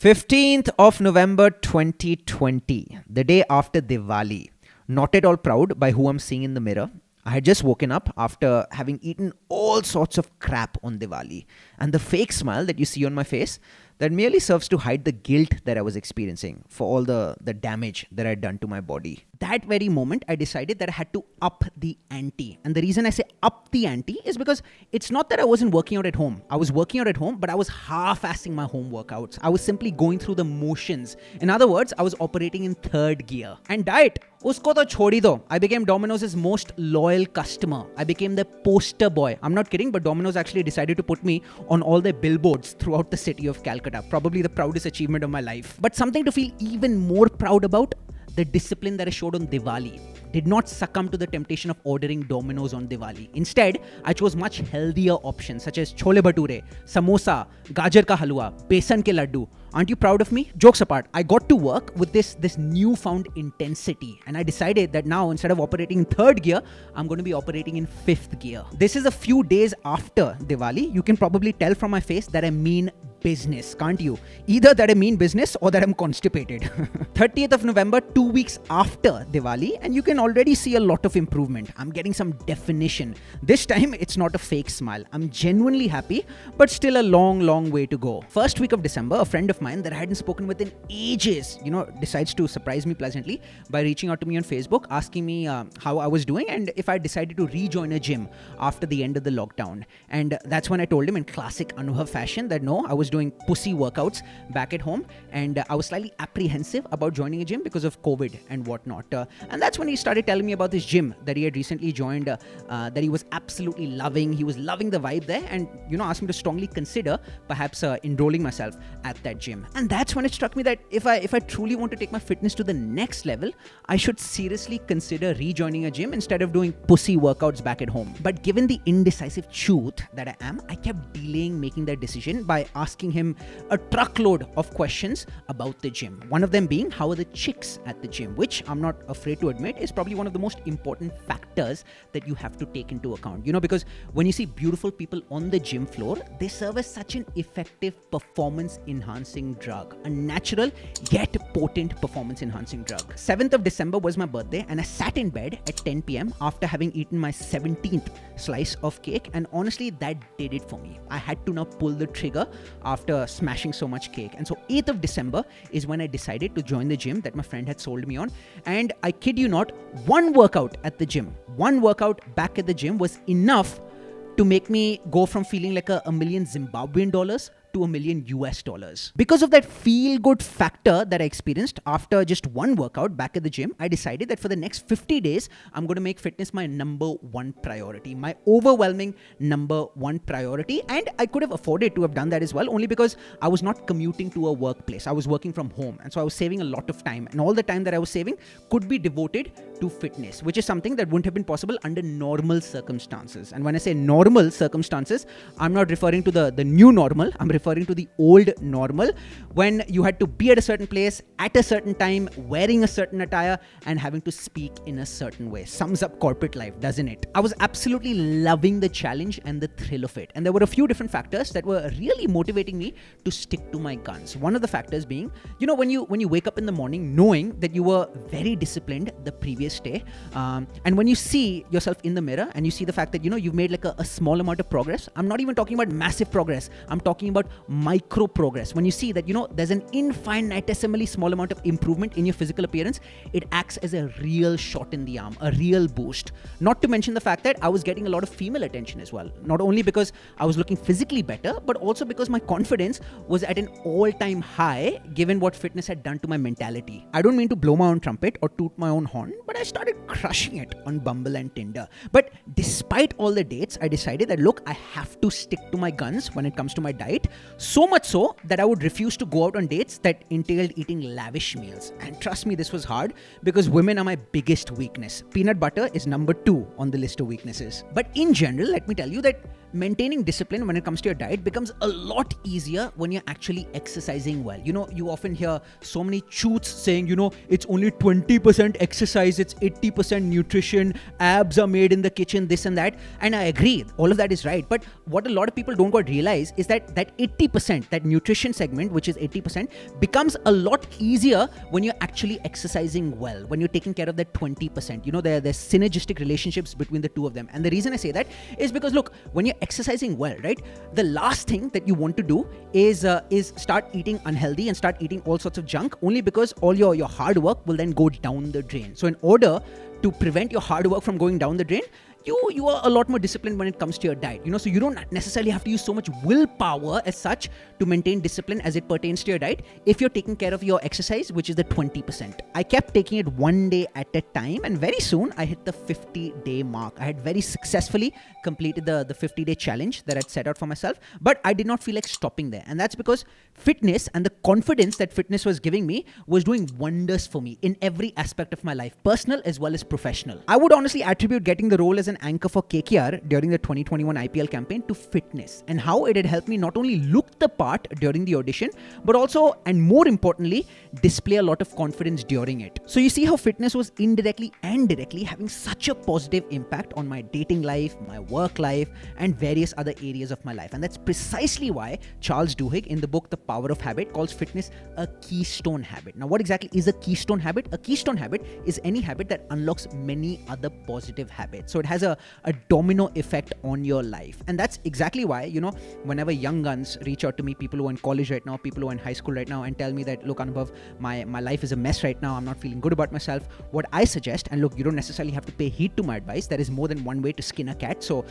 15th of November 2020, the day after Diwali. Not at all proud by who I'm seeing in the mirror. I had just woken up after having eaten all sorts of crap on Diwali. And the fake smile that you see on my face, that merely serves to hide the guilt that I was experiencing for all the damage that I had done to my body. That very moment, I decided that I had to up the ante. And the reason I say up the ante is because it's not that I wasn't working out at home. I was working out at home, but I was half-assing my home workouts. I was simply going through the motions. In other words, I was operating in third gear. And diet, usko to chhodi do. I became Domino's most loyal customer. I became the poster boy. I'm not kidding, but Domino's actually decided to put me on all their billboards throughout the city of Calcutta. Probably the proudest achievement of my life. But something to feel even more proud about, the discipline that I showed on Diwali. Did not succumb to the temptation of ordering Domino's on Diwali. Instead, I chose much healthier options such as chole bhature, samosa, gajar ka halwa, besan ke laddu. Aren't you proud of me? Jokes apart, I got to work with this newfound intensity, and I decided that now instead of operating in third gear, I'm going to be operating in fifth gear. This is a few days after Diwali. You can probably tell from my face that I mean business, can't you? Either that I mean business or that I'm constipated. 30th of November, 2 weeks after Diwali, and you can already see a lot of improvement. I'm getting some definition. This time, it's not a fake smile. I'm genuinely happy, but still a long way to go. First week of December, a friend of mine that I hadn't spoken with in ages, decides to surprise me pleasantly by reaching out to me on Facebook, asking me how I was doing and if I decided to rejoin a gym after the end of the lockdown. And that's when I told him in classic Anubhav fashion that no, I was doing pussy workouts back at home, and I was slightly apprehensive about joining a gym because of COVID and whatnot. And that's when he started telling me about this gym that he had recently joined, that he was absolutely loving. He was loving the vibe there, and asked me to strongly consider perhaps enrolling myself at that gym. And that's when it struck me that if I truly want to take my fitness to the next level, I should seriously consider rejoining a gym instead of doing pussy workouts back at home. But given the indecisive truth that I am, I kept delaying making that decision by asking him a truckload of questions about the gym. One of them being, how are the chicks at the gym? Which I'm not afraid to admit is probably one of the most important factors that you have to take into account. Because when you see beautiful people on the gym floor, they serve as such an effective performance enhancing drug. A natural yet potent performance enhancing drug. 7th of December was my birthday, and I sat in bed at 10 p.m. after having eaten my 17th slice of cake, and honestly that did it for me. I had to now pull the trigger after smashing so much cake. And so 8th of December is when I decided to join the gym that my friend had sold me on. And I kid you not, one workout at the gym, one workout back at the gym was enough to make me go from feeling like a million Zimbabwean dollars to $1 million. Because of that feel-good factor that I experienced after just one workout back at the gym, I decided that for the next 50 days, I'm going to make fitness my number one priority, my overwhelming number one priority. And I could have afforded to have done that as well, only because I was not commuting to a workplace. I was working from home. And so I was saving a lot of time. And all the time that I was saving could be devoted to fitness, which is something that wouldn't have been possible under normal circumstances. And when I say normal circumstances, I'm not referring to the new normal. I'm referring to the old normal, when you had to be at a certain place at a certain time, wearing a certain attire and having to speak in a certain way. Sums up corporate life, doesn't it? I was absolutely loving the challenge and the thrill of it. And there were a few different factors that were really motivating me to stick to my guns. One of the factors being, when you wake up in the morning knowing that you were very disciplined the previous day, and when you see yourself in the mirror and you see the fact that, you've made like a small amount of progress. I'm not even talking about massive progress. I'm talking about micro progress. When you see that, there's an infinitesimally small amount of improvement in your physical appearance, it acts as a real shot in the arm, a real boost. Not to mention the fact that I was getting a lot of female attention as well. Not only because I was looking physically better, but also because my confidence was at an all-time high given what fitness had done to my mentality. I don't mean to blow my own trumpet or toot my own horn, but I started crushing it on Bumble and Tinder. But despite all the dates, I decided that, look, I have to stick to my guns when it comes to my diet. So much so that I would refuse to go out on dates that entailed eating lavish meals. And trust me, this was hard because women are my biggest weakness. Peanut butter is number 2 on the list of weaknesses. But in general, let me tell you that maintaining discipline when it comes to your diet becomes a lot easier when you're actually exercising well. You often hear so many choots saying, it's only 20% exercise, it's 80% nutrition, abs are made in the kitchen, this and that. And I agree, all of that is right. But what a lot of people don't quite realize is that 80%, that nutrition segment, which is 80%, becomes a lot easier when you're actually exercising well, when you're taking care of that 20%. There's synergistic relationships between the two of them. And the reason I say that is because, look, when you're exercising well, right, the last thing that you want to do is start eating unhealthy and start eating all sorts of junk, only because all your hard work will then go down the drain. So in order to prevent your hard work from going down the drain, you are a lot more disciplined when it comes to your diet. So you don't necessarily have to use so much willpower as such to maintain discipline as it pertains to your diet if you're taking care of your exercise, which is the 20%. I kept taking it one day at a time, and very soon I hit the 50-day mark. I had very successfully completed the 50-day challenge that I'd set out for myself, but I did not feel like stopping there. And that's because fitness and the confidence that fitness was giving me was doing wonders for me in every aspect of my life, personal as well as professional. I would honestly attribute getting the role as an anchor for KKR during the 2021 IPL campaign to fitness, and how it had helped me not only look the part during the audition, but also, and more importantly, display a lot of confidence during it. So you see how fitness was indirectly and directly having such a positive impact on my dating life, my work life, and various other areas of my life. And that's precisely why Charles Duhigg, in the book The Power of Habit, calls fitness a keystone habit. Now, what exactly is a keystone habit? A keystone habit is any habit that unlocks many other positive habits. So it has a domino effect on your life. And that's exactly why, whenever young guns reach out to me, people who are in college right now, people who are in high school right now, and tell me that, look, Anubhav, my life is a mess right now, I'm not feeling good about myself, what I suggest, and look, you don't necessarily have to pay heed to my advice, there is more than one way to skin a cat, so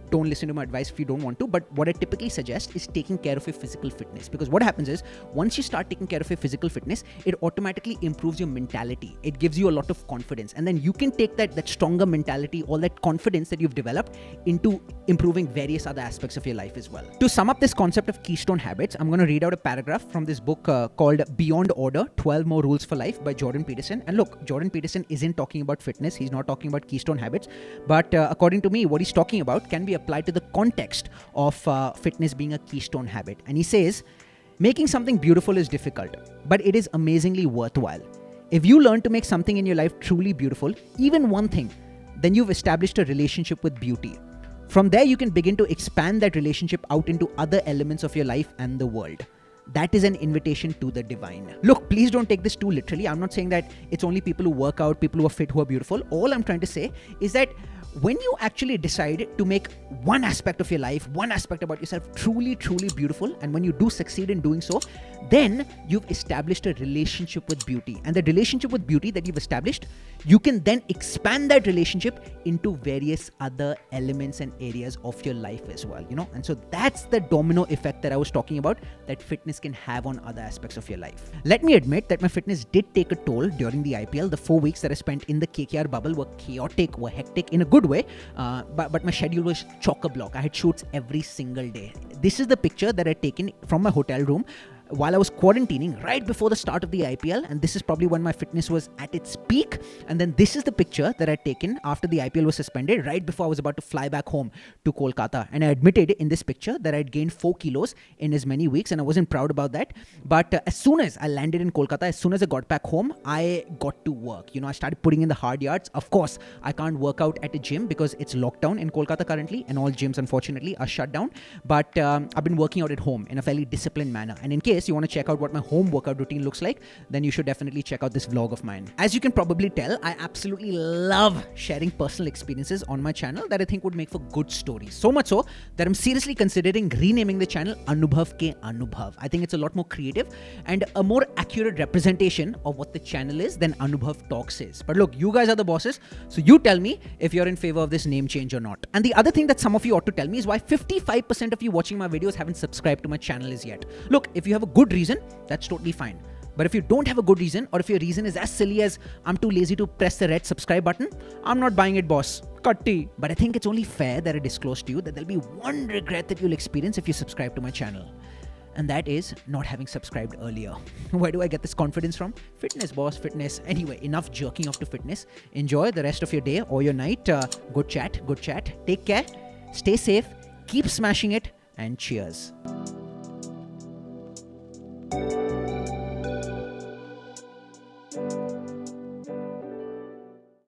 don't listen to my advice if you don't want to, but what I typically suggest is taking care of your physical fitness. Because what happens is, once you start taking care of your physical fitness, it automatically improves your mentality, it gives you a lot of confidence, and then you can take that stronger mentality, all that confidence that you've developed, into improving various other aspects of your life as well. To sum up this concept of keystone habits, I'm going to read out a paragraph from this book called Beyond Order, 12 More Rules for Life by Jordan Peterson. And look, Jordan Peterson isn't talking about fitness, he's not talking about keystone habits, but according to me, what he's talking about can be applied to the context of fitness being a keystone habit. And he says, making something beautiful is difficult, but it is amazingly worthwhile. If you learn to make something in your life truly beautiful, even one thing, then you've established a relationship with beauty. From there, you can begin to expand that relationship out into other elements of your life and the world. That is an invitation to the divine. Look, please don't take this too literally. I'm not saying that it's only people who work out, people who are fit, who are beautiful. All I'm trying to say is that when you actually decide to make one aspect of your life, one aspect about yourself truly, truly beautiful, and when you do succeed in doing so, then you've established a relationship with beauty. And the relationship with beauty that you've established, you can then expand that relationship into various other elements and areas of your life as well, And so that's the domino effect that I was talking about, that fitness can have on other aspects of your life. Let me admit that my fitness did take a toll during the IPL. The 4 weeks that I spent in the KKR bubble were chaotic, were hectic in a good way, but my schedule was chock-a-block. I had shoots every single day. This is the picture that I'd taken from my hotel room while I was quarantining right before the start of the IPL, and this is probably when my fitness was at its peak. And then this is the picture that I'd taken after the IPL was suspended, right before I was about to fly back home to Kolkata. And I admitted in this picture that I'd gained 4 kilos in as many weeks, and I wasn't proud about that. But as soon as I landed in Kolkata, as soon as I got back home, I got to work. I started putting in the hard yards. Of course, I can't work out at a gym because it's lockdown in Kolkata currently, and all gyms, unfortunately, are shut down. But I've been working out at home in a fairly disciplined manner. And in case you want to check out what my home workout routine looks like, then you should definitely check out this vlog of mine. As you can probably tell, I absolutely love sharing personal experiences on my channel that I think would make for good stories. So much so that I'm seriously considering renaming the channel Anubhav Ke Anubhav. I think it's a lot more creative and a more accurate representation of what the channel is than Anubhav Talks is. But look, you guys are the bosses, so you tell me if you're in favor of this name change or not. And the other thing that some of you ought to tell me is why 55% of you watching my videos haven't subscribed to my channel as yet. Look, if you have a good reason, that's totally fine. But if you don't have a good reason, or if your reason is as silly as I'm too lazy to press the red subscribe button, I'm not buying it, boss. Cutty. But I think it's only fair that I disclose to you that there'll be one regret that you'll experience if you subscribe to my channel. And that is not having subscribed earlier. Where do I get this confidence from? Fitness, boss, fitness. Anyway, enough jerking off to fitness. Enjoy the rest of your day or your night. Good chat. Take care. Stay safe. Keep smashing it, and cheers.